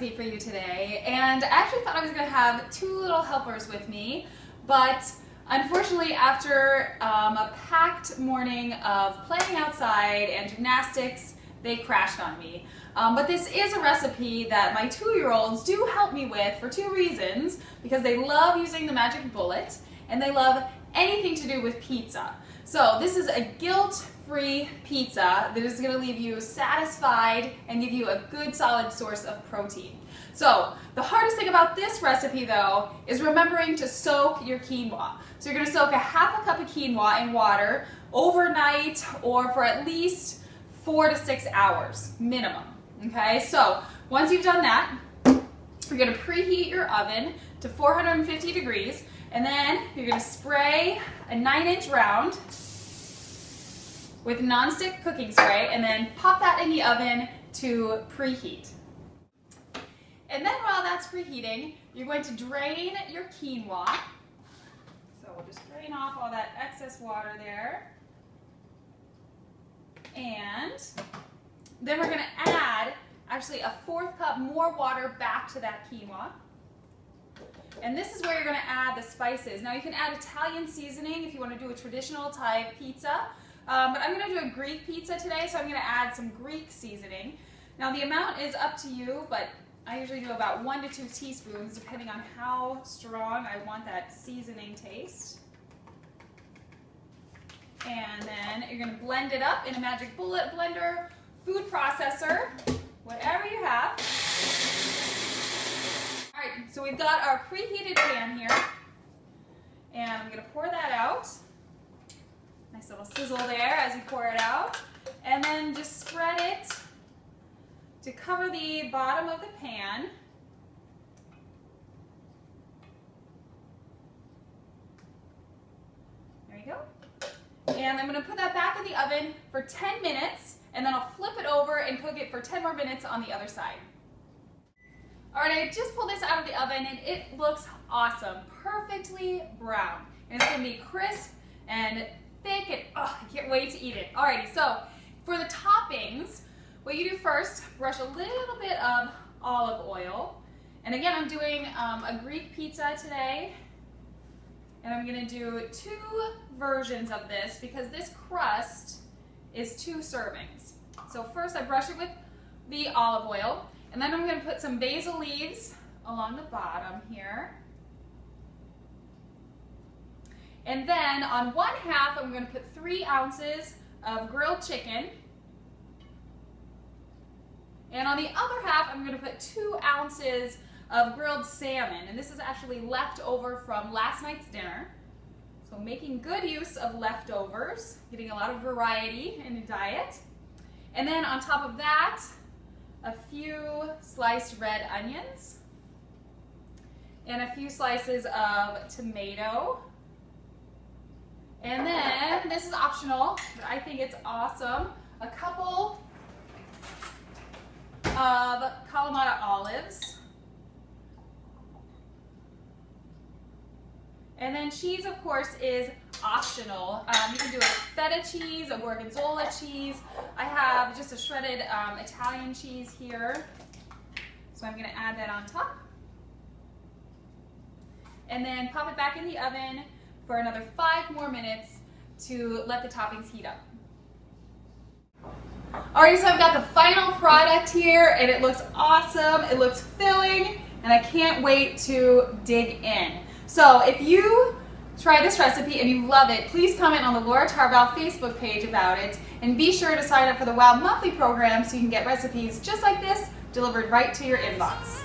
recipe for you today, and I actually thought I was going to have two little helpers with me, but unfortunately after a packed morning of playing outside and gymnastics, they crashed on me. But this is a recipe that my 2-year-olds do help me with for two reasons, because they love using the magic bullet and they love anything to do with pizza. So this is a guilt-free pizza that is going to leave you satisfied and give you a good solid source of protein. So the hardest thing about this recipe though is remembering to soak your quinoa. So you're going to soak a half a cup of quinoa in water overnight or for at least 4 to 6 hours minimum. Okay, so once you've done that, you're going to preheat your oven to 450 degrees, and then you're going to spray a 9-inch round with nonstick cooking spray, and then pop that in the oven to preheat. And then while that's preheating, you're going to drain your quinoa. So we'll just drain off all that excess water there. And then we're going to add actually a 4th cup more water back to that quinoa. And this is where you're going to add the spices. Now you can add Italian seasoning if you want to do a traditional type pizza, but I'm going to do a Greek pizza today, so I'm going to add some Greek seasoning. Now the amount is up to you, but I usually do about 1 to 2 teaspoons depending on how strong I want that seasoning taste. And then you're going to blend it up in a magic bullet blender, food processor, whatever you have. All right, so we've got our preheated pan here, and I'm going to pour that out. Nice little sizzle there as you pour it out. And then just spread it to cover the bottom of the pan. There you go. And I'm going to put that back in the oven for 10 minutes, and then I'll flip it over and cook it for 10 more minutes on the other side. All right, I just pulled this out of the oven and it looks awesome, perfectly brown. And it's going to be crisp and thick, and oh, I can't wait to eat it. Alrighty, so for the toppings, what you do first, brush a little bit of olive oil. And again, I'm doing a Greek pizza today. And I'm going to do 2 versions of this because this crust is 2 servings. So first I brush it with the olive oil, and then I'm going to put some basil leaves along the bottom here. And then on 1/2 I'm going to put 3 ounces of grilled chicken. And on the other half I'm going to put 2 ounces of grilled salmon, and this is actually left over from last night's dinner. So making good use of leftovers, getting a lot of variety in the diet. And then on top of that, a few sliced red onions and a few slices of tomato. And then, this is optional, but I think it's awesome, a couple of Kalamata olives. And then cheese, of course, is optional. You can do a feta cheese, a gorgonzola cheese. I have just a shredded Italian cheese here. So I'm going to add that on top. And then pop it back in the oven for another 5 more minutes to let the toppings heat up. Alright, so I've got the final product here, and it looks awesome. It looks filling, and I can't wait to dig in. So if you try this recipe and you love it, please comment on the Laura Tarval Facebook page about it, and be sure to sign up for the WOW monthly program so you can get recipes just like this delivered right to your inbox.